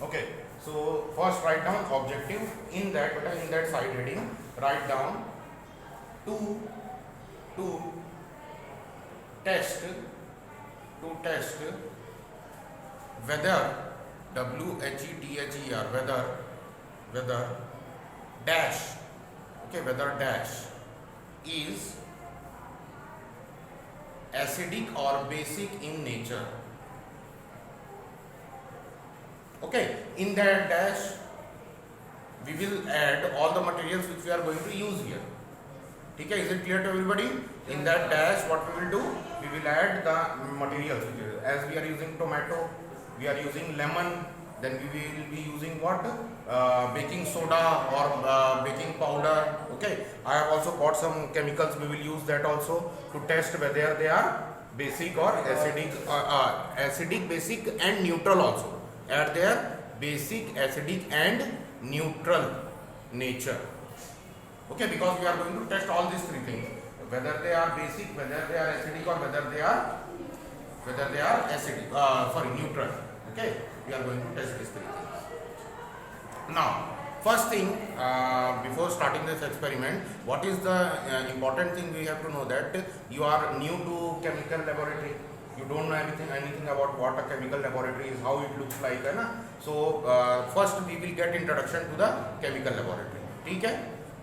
Okay, so first write down objective in that side heading. Write down to to test whether whether dash, okay, whether dash is acidic or basic in nature. Okay, in that dash we will add all the materials which we are going to use here. Okay, is it clear to everybody? In that dash what we will do, we will add the materials. As we are using tomato, we are using lemon, then we will be using what? Baking soda or baking powder. Okay, I have also got some chemicals, we will use that also to test whether they are basic or acidic, acidic, basic and neutral also. Add their basic, acidic and neutral nature. Okay, because we are going to test all these three things, whether they are basic, whether they are acidic, or whether they are acidic, neutral. Okay, we are going to test these three things. Now, first thing, before starting this experiment, what is the important thing we have to know, that you are new to chemical laboratory. You don't know anything about what a chemical laboratory is, how it looks like, है ना? So first we will get introduction to the chemical laboratory. ठीक है?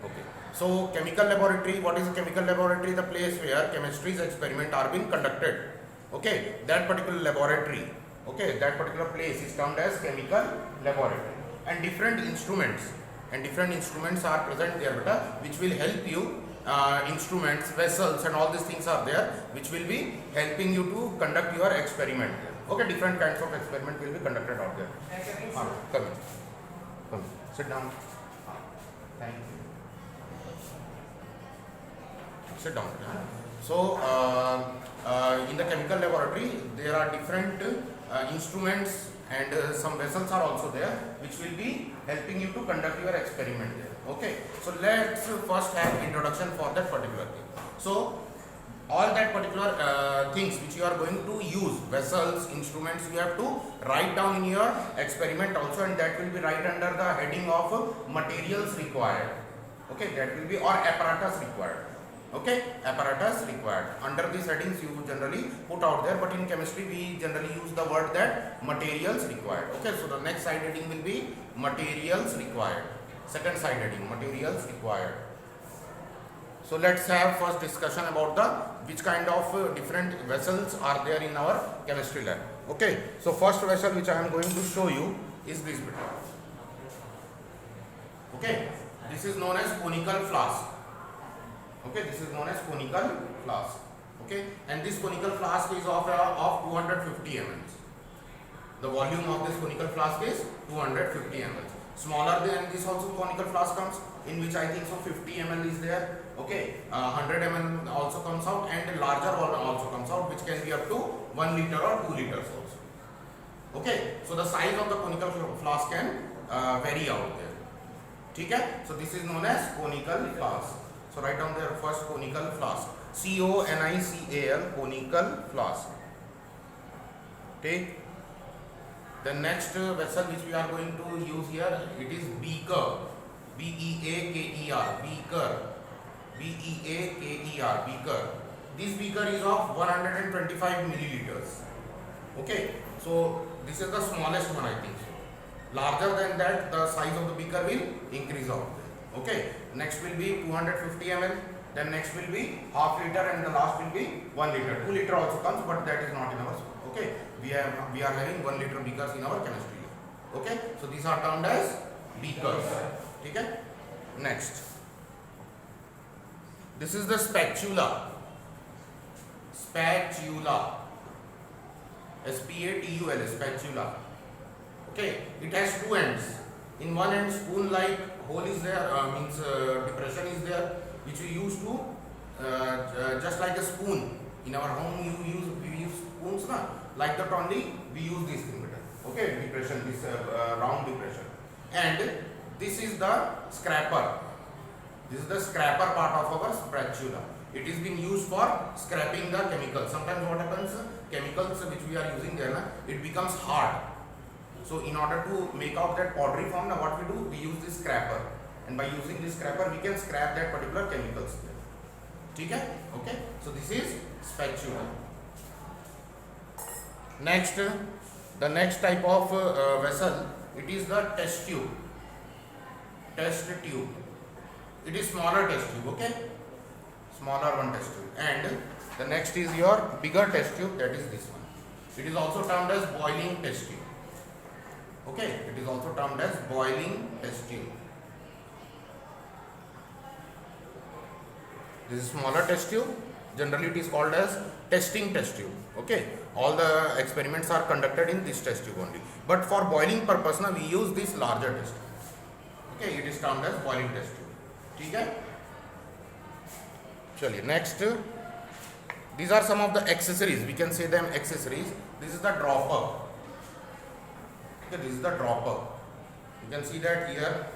Okay. So chemical laboratory, what is a chemical laboratory? The place where chemistry's experiment are being conducted. Okay, that particular laboratory, okay, that particular place is termed as chemical laboratory. And different instruments are present there, beta, which will help you. Instruments, vessels and all these things are there, which will be helping you to conduct your experiment. Okay, different kinds of experiment will be conducted out there. Come in. Sit down. Thank you. Sit down. So in the chemical laboratory there are different instruments and some vessels are also there, which will be helping you to conduct your experiment there. Okay, so let's first have introduction for that particular thing. So all that particular things which you are going to use, vessels, instruments, you have to write down in your experiment also, and that will be right under the heading of materials required. Okay, that will be, or apparatus required. Okay, apparatus required. Under these headings you generally put out there, but in chemistry we generally use the word that materials required. Okay, so the next side heading will be materials required. Second side heading, materials required. So let's have first discussion about the which kind of different vessels are there in our chemistry lab. Okay, so first vessel which I am going to show you is this bit. Okay, this is known as conical flask. Okay, this is known as conical flask. Okay, and this conical flask is of 250 ml. The volume of this conical flask is 250 ml. Smaller than this also conical flask comes, in which I think so 50 ml is there. Okay, 100 ml also comes out, and larger one also comes out, which can be up to 1 liter or 2 liters also. Okay, so the size of the conical flask can vary out there. Okay, so this is known as conical flask. So write down there first conical flask, CONICAL, conical flask. Okay. The next vessel which we are going to use here, it is beaker, BEAKER, beaker, BEAKER, beaker. This beaker is of 125 milliliters. Okay, so this is the smallest one, I think so. Larger than that, the size of the beaker will increase out there. Okay, next will be 250 ml, then next will be half liter, and the last will be 1 liter. 2 liter also comes, but that is not in our school. Okay, we are having 1 liter beakers in our chemistry. Okay, so these are termed as beakers. Okay, next, this is the spatula. Spatula, SPATULA, spatula. Okay, it has two ends. In one end, spoon like hole is there, depression is there, which we use to just like a spoon. In our home we use spoons, na? Like that only we use this thing. Okay, depression, this round depression. And this is the scraper. This is the scraper part of our spatula. It is being used for scraping the chemicals. Sometimes what happens, chemicals which we are using there, it becomes hard. So in order to make out that powdery form, now what we do, we use this scraper, and by using this scraper we can scrap that particular chemicals there. ठीक है? Okay, so this is spatula. Next, the next type of vessel, it is the test tube. Test tube. It is smaller test tube. Okay, smaller one test tube. And the next is your bigger test tube. That is this one. It is also termed as boiling test tube. Okay, it is also termed as boiling test tube. This is smaller test tube. Generally, it is called as testing test tube. Okay, all the experiments are conducted in this test tube only. But for boiling purpose, now we use this larger test tube. Okay, it is termed as boiling test tube. ठीक है? चलिए next. These are some of the accessories. We can say them accessories. This is the dropper. Okay, this is the dropper. You can see that here.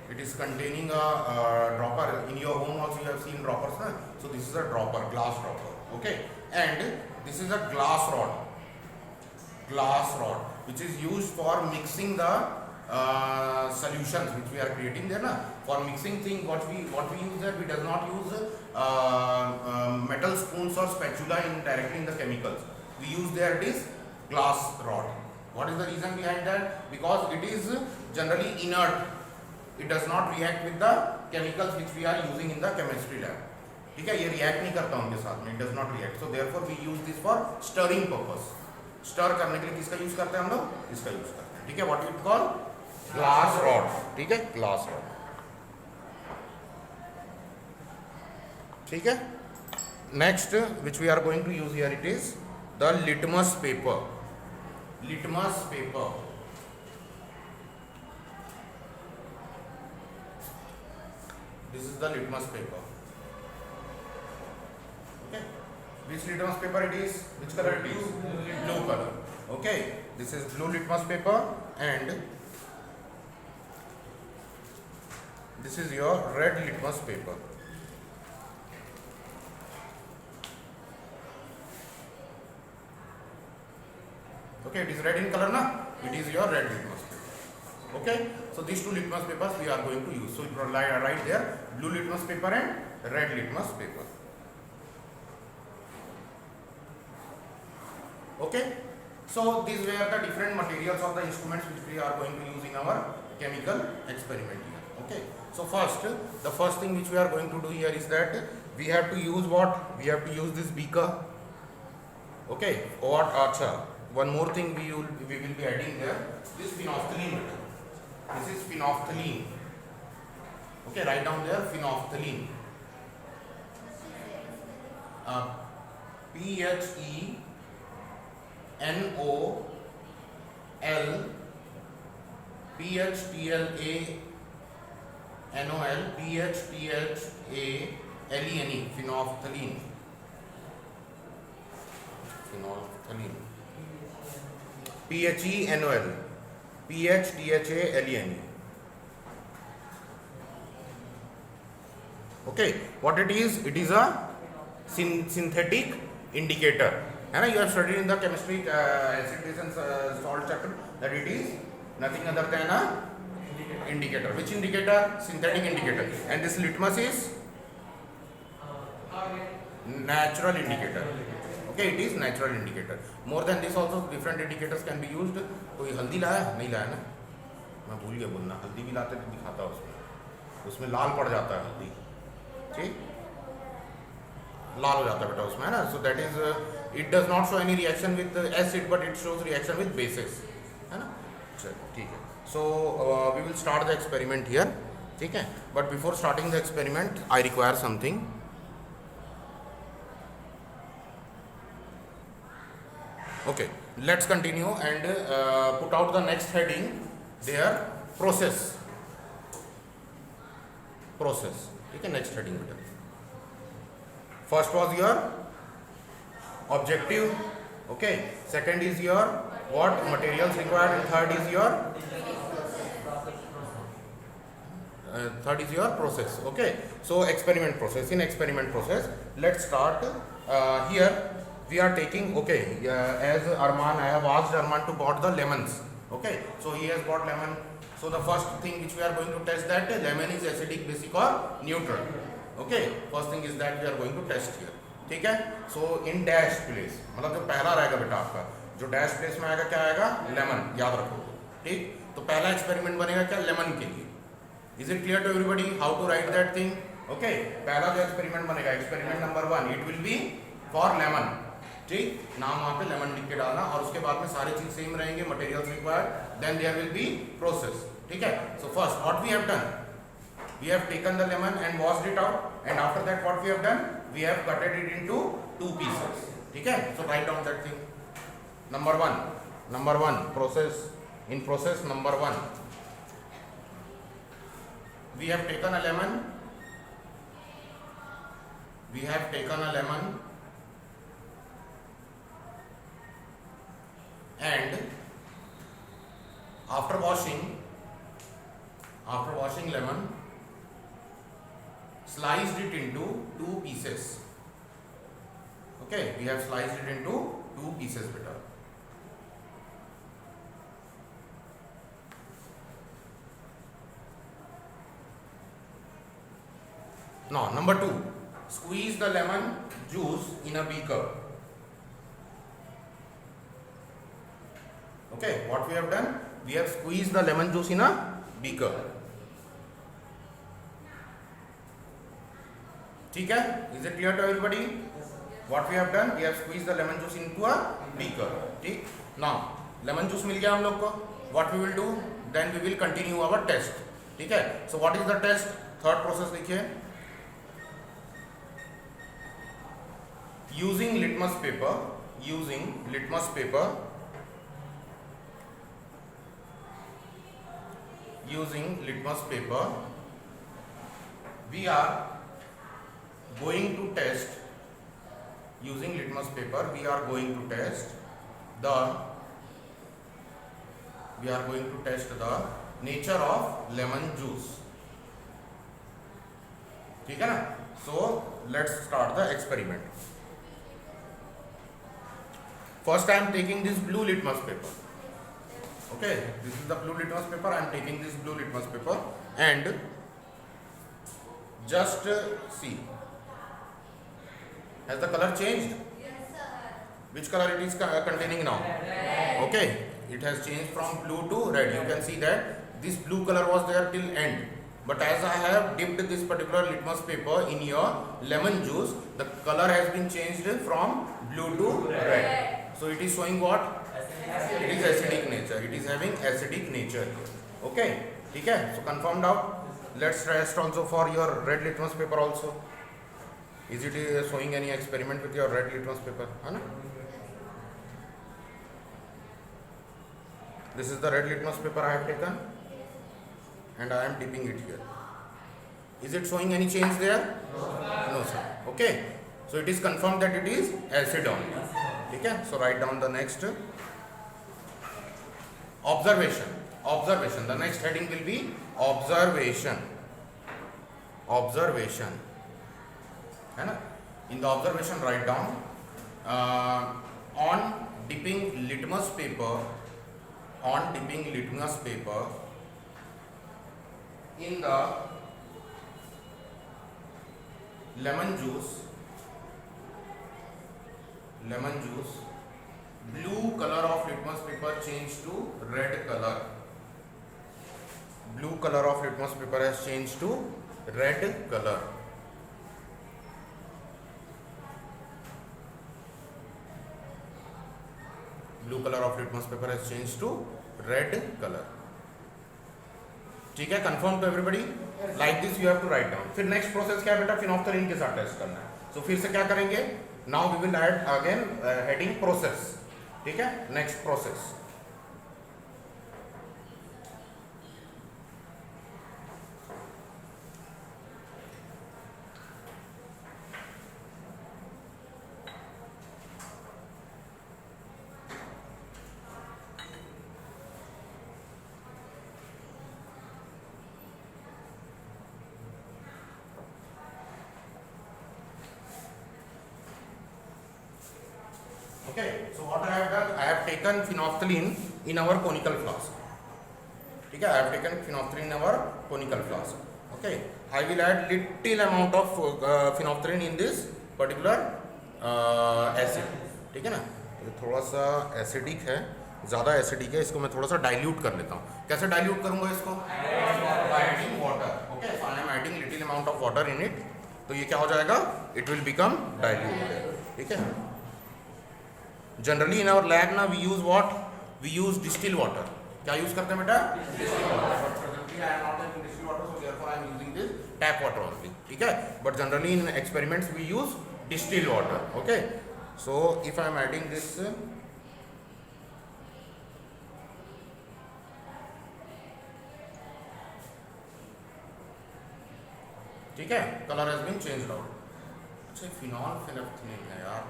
It is containing a dropper. In your home also you have seen droppers, na? So this is a dropper, glass dropper. Okay, and this is a glass rod, which is used for mixing the solutions which we are creating there, na? For mixing things, what we use there, we does not use metal spoons or spatula directly in the chemicals. We use there this glass rod. What is the reason behind that? Because it is generally inert. It does not react with the chemicals which we are using in the chemistry lab. ठीक है, ये react नहीं करता उनके साथ में. It does not react. So therefore we use this for stirring purpose. Stir करने के लिए किसका use करते हैं हम लोग? इसका use करते हैं. ठीक है, what we call glass rod. ठीक है, glass rod. ठीक है. Next, which we are going to use here, it is the litmus paper. Litmus paper. This is the litmus paper. Okay. Which litmus paper it is? Which color it is? Blue color. Okay. This is blue litmus paper, and this is your red litmus paper. Okay. It is red in color, na? It is your red litmus paper. Okay, so these two litmus papers we are going to use. So you write there blue litmus paper and red litmus paper. Okay, so these were the different materials of the instruments which we are going to use in our chemical experiment here. Okay, so the first thing which we are going to do here is that we have to use what? We have to use this beaker. Okay, or acha. One more thing we will be adding there, this phenolphthalein metal. This is phenolphthalein. Okay, write down there phenolphthalein. PHENOL, phenolphthalein. Phenolphthalein. PHENOL. PHTHALENE. Okay, what it is? It is a synthetic indicator. And you have studied in the chemistry acid base and salt chapter that it is nothing other than a indicator. Which indicator? Synthetic indicator. And this litmus is natural indicator. Okay, it is natural indicator. More than this also different indicators can be used. कोई हल्दी लाया? नहीं लाया ना? मैं भूल गया बोलना. हल्दी भी लाते तो दिखाता उसमें लाल पड़ जाता है हल्दी. ठीक? लाल हो जाता है बेटा उसमें, है ना? So that is it does not show any reaction with acid, but it shows reaction with bases, है ना? चल ठीक है. So we will start the experiment here. ठीक है? But before starting the experiment, I require something. Okay, let's continue and put out the next heading there, process. ठीक है, next heading बेटा. First was your objective. Okay, second is your what materials required, and third is your process. Okay, so experiment process. In experiment process, let's start here. we are taking, okay, as Arman, I have asked Arman to bought the lemons. Okay, so he has bought lemon. So the first thing which we are going to test that lemon is acidic, basic or neutral. Okay, first thing is that we are going to test here. ठीक है. So in dash place, मतलब जो पहला रहेगा बेटा आपका, जो dash place में आएगा क्या आएगा, लेमन, याद रखो. ठीक, तो पहला एक्सपेरिमेंट बनेगा क्या, लेमन के लिए. Is it clear to everybody how to write that thing. Okay, पहला जो एक्सपेरिमेंट बनेगा, experiment number 1, it will be for lemon. ठीक, नाम वहाँ पे लेमन लिख के डालना और उसके बाद में सारी चीज सेम रहेंगे, materials required, then there will be process. ठीक है. So first what we have done, we have taken the lemon and washed it out, and after that what we have done, we have cutted it into 2 pieces. ठीक है. So write down that thing. Number one process. In process number 1, we have taken a lemon. And after washing lemon, sliced it into 2 pieces. Okay, we have sliced it into 2 pieces beta. Now number 2, squeeze the lemon juice in a beaker. Okay, what we have done, we have squeezed the lemon juice in a beaker. ठीक है. Is it clear to everybody? What we have done, we have squeezed the lemon juice into a beaker. ठीक. Now lemon juice मिल गया हम लोग को. What we will do, then we will continue our test. ठीक है. So what is the test? Third process लिखिए. Using litmus paper, we are going to test the nature of lemon juice. ठीक है ना. So let's start the experiment. First I am taking this blue litmus paper. Okay, this is the blue litmus paper. I am taking this blue litmus paper and just see, has the color changed? Yes, sir. Which color it is containing now? Red. Okay, it has changed from blue to red. You can see that this blue color was there till end, but as I have dipped this particular litmus paper in your lemon juice, the color has been changed from blue to red. So it is showing what? It is acidic nature. It is having acidic nature. Okay, ठीक है. So confirmed out. Let's test also for your red litmus paper also. Is it showing any experiment with your red litmus paper? है ना? This is the red litmus paper I have taken, and I am dipping it here. Is it showing any change there? No sir. Okay. So it is confirmed that it is acid only. ठीक है. So write down the next observation. The next heading will be observation. है ना. In the observation write down, on dipping litmus paper in the lemon juice, blue color of litmus paper changed to red color. Blue color of litmus paper has changed to red color. Blue color of litmus paper has changed to red color. ठीक है. Confirm to everybody. Like this you have to write down. फिर next process क्या है बेटा, phenolphthalein के साथ test करना है. सो फिर से क्या करेंगे, now we will add again heading process. ठीक है. Next process. Okay, so what I have done, I have taken phenolphthalein in our conical flask. ठीक है, I have taken phenolphthalein in our conical flask. Okay, I will add little amount of phenolphthalein in this particular acid. ठीक है ना, ये थोड़ा सा acidic है, ज़्यादा एसिडिक है, इसको मैं थोड़ा सा डाइल्यूट कर लेता हूँ. कैसे डाइल्यूट करूँगा इसको? By adding water. Okay, so I am adding little amount of water in it. तो ये क्या हो जाएगा? It will become diluted. ठीक है. Generally in our lab ना we use what? We use distilled water. क्या use करते हैं बेटा? Distilled water. But presently I am not using distilled water, so therefore I am using this tap water only. ठीक है. But generally in experiments we use distilled water. Okay. So if I am adding this, ठीक है, colour has been changed out. अच्छा phenol phenolphthalein है यार,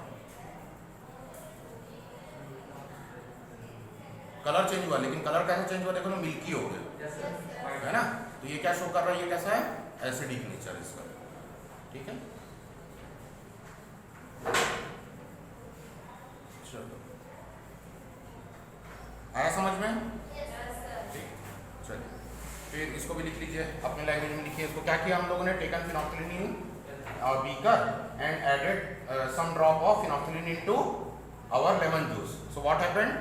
colour change हुआ, लेकिन colour कैसे चेंज हुआ? देखो ना, मिल्की हो गया, है ना. तो ये क्या शो कर रहा है? ये कैसा है? एसिडिक नेचर इसका. ठीक है, चलो आया समझ में? ठीक, चलिए फिर इसको भी लिख लीजिए, अपने लैंग्वेज में लिखिए. इसको क्या किया हम लोगों ने? Taken phenolphthalein in a beaker and added some drop of phenolphthalein into our lemon juice. So what happened?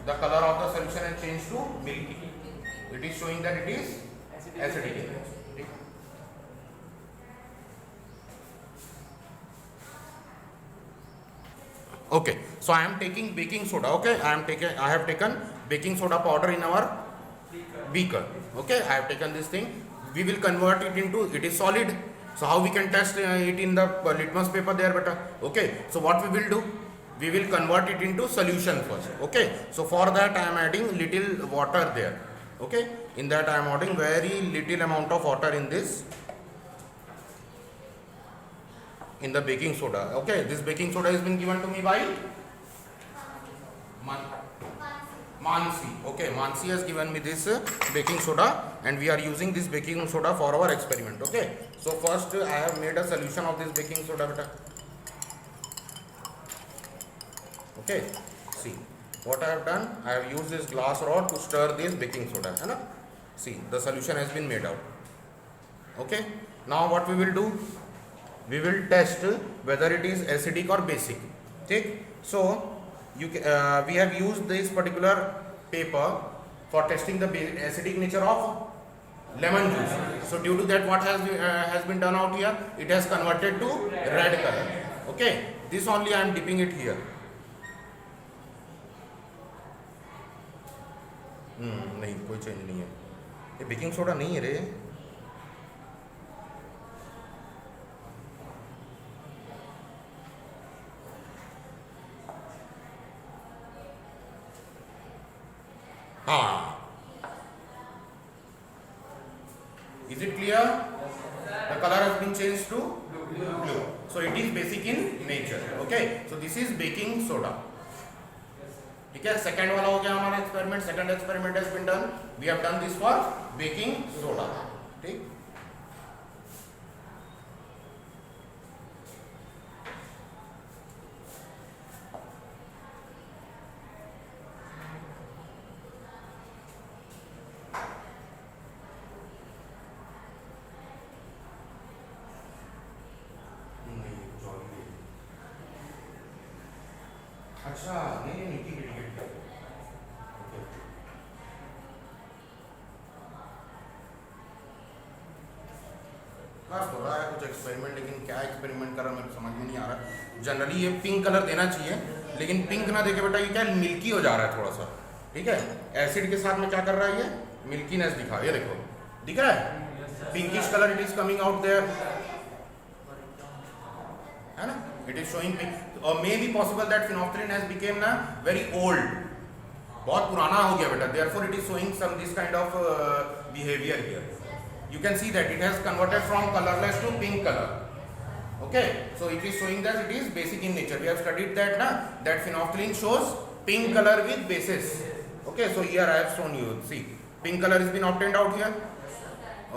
The color of the solution has changed to milky. It is showing that it is acidic in nature. Okay, so I am taking baking soda. Okay, I have taken baking soda powder in our beaker. Okay, I have taken this thing. We will convert it into, it is solid. So how we can test it in the litmus paper there, beta? Okay, so what we will do? We will convert it into solution first. Okay, so for that I am adding little water there. Okay, in that I am adding very little amount of water in this, in the baking soda. Okay, this baking soda has been given to me by Mansi. Okay, Mansi has given me this baking soda, and we are using this baking soda for our experiment. Okay, so first I have made a solution of this baking soda, beta. Okay, see what I have done. I have used this glass rod to stir this baking soda, है ना. See, the solution has been made out. Okay, now what we will do? We will test whether it is acidic or basic. ठीक, so we have used this particular paper for testing the acidic nature of lemon juice. So due to that, what has been done out here? It has converted to red color. Okay, this only I am dipping it here. नहीं, कोई change नहीं है. ये baking soda नहीं है रे. हाँ, is it clear? The color has been changed to blue. So it is basic in nature. Okay, so this is baking soda. ठीक है, सेकंड वाला हो गया हमारा experiment. Second experiment has been done. We have done this for baking soda. ठीक, अच्छा नहीं नहीं ठीक है ठीक है. कर तो रहा है कुछ एक्सपेरिमेंट, लेकिन क्या एक्सपेरिमेंट कर रहा है मेरे समझ में नहीं आ रहा. जनरली ये पिंक कलर देना चाहिए, लेकिन पिंक ना देके बेटा ये क्या मिल्की हो जा रहा है थोड़ा सा. ठीक है, एसिड के साथ में क्या कर रहा है? ये मिल्कीनेस दिखा. ये देखो, दिख रहा है pinkish colour. It is coming out there, है ना. It is showing pink. Or may be possible that phenolphthalein has become na very old. बहुत पुराना हो गया बेटा. Therefore it is showing some this kind of behavior here. You can see that it has converted from colorless to pink color. Okay, so it is showing that it is basic in nature. We have studied that na, that phenolphthalein shows pink color with bases. Okay, so here I have shown you. See, pink color has been obtained out here.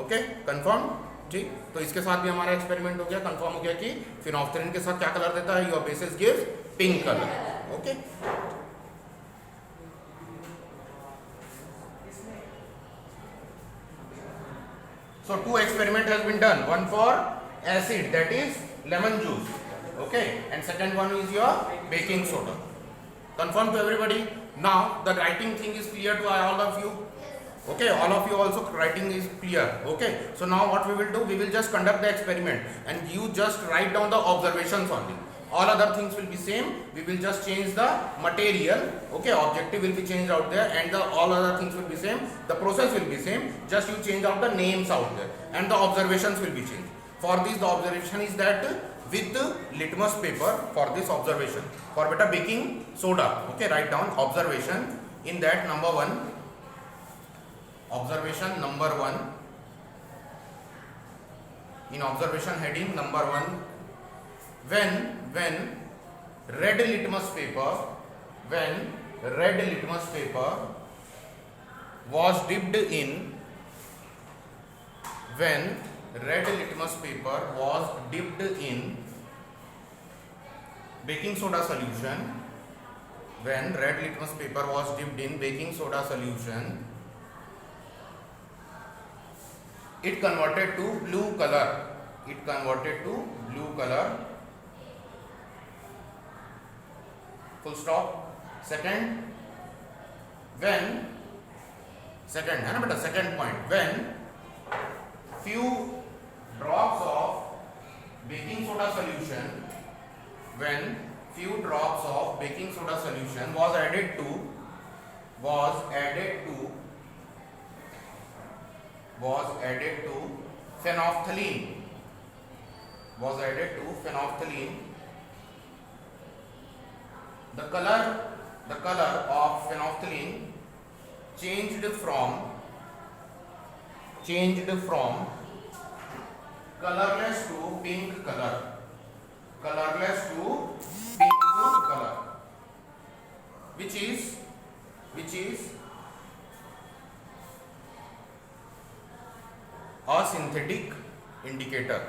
Okay, confirmed. ठीक, तो इसके साथ भी हमारा experiment हो गया, confirm हो गया कि फिनोल्फ्थालीन के साथ क्या कलर देता है, your basis gives pink colour. Okay, so two experiment has been done, one for acid, that is lemon juice, okay, and second one is your baking soda. Confirm to everybody. Now the writing thing is clear to all of you. Okay, all of you also writing is clear. Okay, so now what we will do, we will just conduct the experiment and you just write down the observations only. All other things will be same, we will just change the material. Okay, objective will be changed out there and the all other things will be same, the process will be same, just you change out the names out there and the observations will be changed. For this the observation is that with litmus paper, for this observation, for beta baking soda, okay, write down observation in that number 1. Observation number 1, in observation heading number 1, when red litmus paper was dipped in, when red litmus paper was dipped in baking soda solution, when red litmus paper was dipped in baking soda solution, it converted to blue color. It converted to blue color. Full stop. Second, when second point, when few drops of baking soda solution, when few drops of baking soda solution was added to phenolphthalein, the color of phenolphthalein changed from colorless to pink color, which is a synthetic indicator.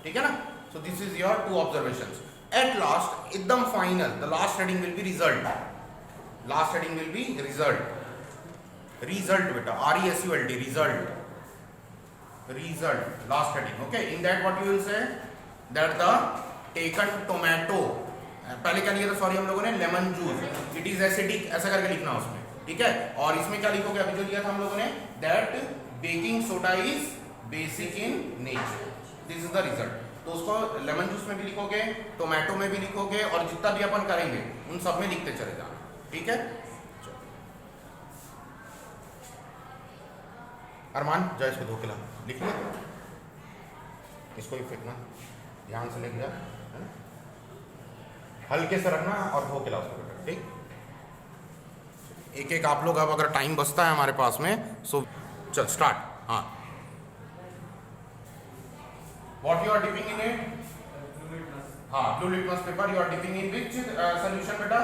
ठीक है ना? So this is your two observations. At last, एकदम final, the last heading will be result. Last heading will be result. Result beta, RESULT, result. Last heading. Okay. In that what you will say? That the taken tomato. पहले क्या लिखा था? Sorry हम लोगों ने lemon juice. It is acidic. ऐसा करके लिखना उसमें. ठीक है? और इसमें क्या लिखोगे? अभी जो लिया था हम लोगों ने, that baking soda is basic in nature. This is the result. तो उसको लेमन जूस में भी लिखोगे, टोमेटो में भी लिखोगे और जितना भी अपन करेंगे उन सब में लिखते चले जाना. ठीक है? अरमान जा इसको धो के ला. लिख लिया? इसको भी फेंकना, ध्यान से लिख जा, हल्के से रखना और धो के ला उसको. ठीक, एक एक आप लोग, अब अगर टाइम बचता है हमारे पास में, सो चल स्टार्ट. हाँ, what you are dipping in it? हाँ, blue litmus paper you are dipping in which solution बेटा?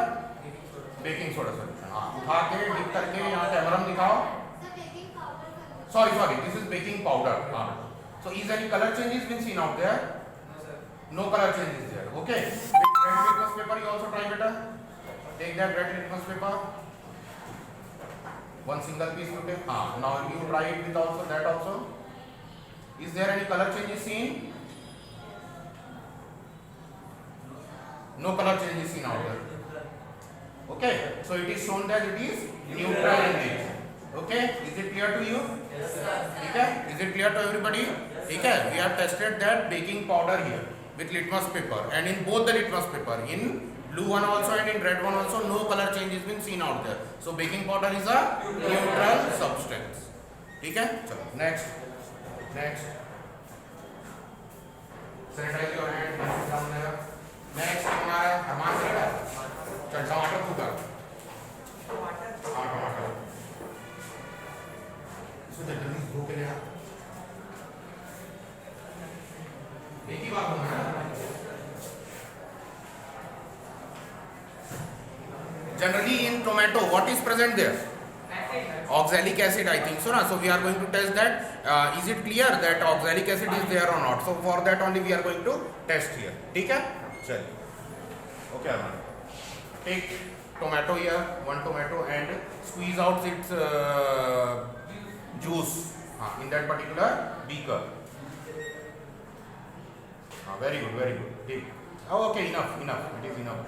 Baking soda solution. हाँ, उठा के डिप करके यहाँ कैमरा में दिखाओ. Sorry, this is baking powder. हाँ. So is any color changes been seen out there? No color change is there. Okay. With red litmus paper you also try बेटा. Take that red litmus paper. One single piece you take. हाँ. Now you try it with also that also. Is there any color changes seen? No color changes seen out there. Okay. So it is shown that it is neutral in nature. Okay. Is it clear to you? Yes, sir. Okay. Is it clear to everybody? Okay. We have tested that baking powder here with litmus paper, and in both the litmus paper, in blue one also and in red one also, no color change has been seen out there. So baking powder is a neutral substance. Okay. चलो next. Sanitize your hand. Next हमारा हमारा चल टमाटर को कर. हाँ टमाटर. इसको जल्दी धो के ले आ. एक ही बात होना है. Generally in tomato, what is present there? oxalic acid, I think so na. So we are going to test that is it clear that oxalic acid is there or not. So for that only we are going to test here. ठीक है चलिए. Okay Arman, take tomato here, one tomato, and squeeze out its juice in that particular beaker. Very good, very good. Take. Oh, okay, enough, it is enough.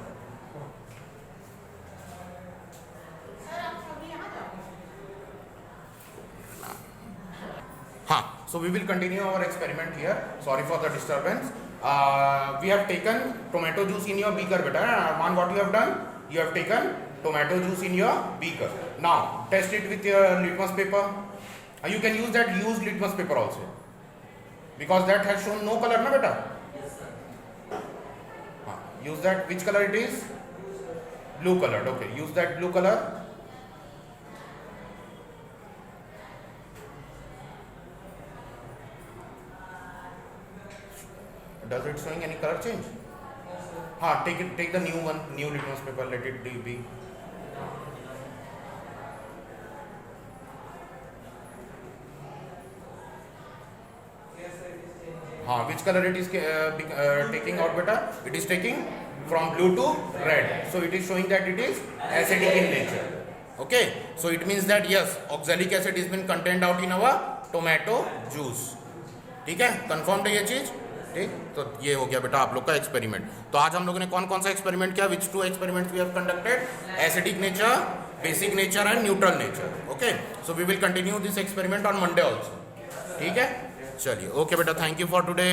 So we will continue our experiment here. Sorry for the disturbance. We have taken tomato juice in your beaker, beta. Arman, what you have done? You have taken tomato juice in your beaker. Now test it with your litmus paper. You can use that used litmus paper also, because that has shown no color, na beta. Use that. Which color it is? Blue colored. Okay, use that blue color. Does it showing any color change? Take the new one, new litmus paper. Let it be. Which color it is taking out, beta? It is taking from blue to red. So it is showing that it is acidic in nature. Okay. So it means that yes, oxalic acid has been contained out in our tomato juice. ठीक है, confirm है ये चीज. ठीक, तो ये हो गया बेटा आप लोग का एक्सपेरिमेंट. तो आज हम लोगों ने कौन कौन सा एक्सपेरिमेंट किया? Which 2 experiments we have conducted? Acidic nature, basic nature and neutral nature. Okay, so we will continue this experiment on Monday also. ठीक है, चलिए. ओके बेटा, थैंक यू फॉर टुडे.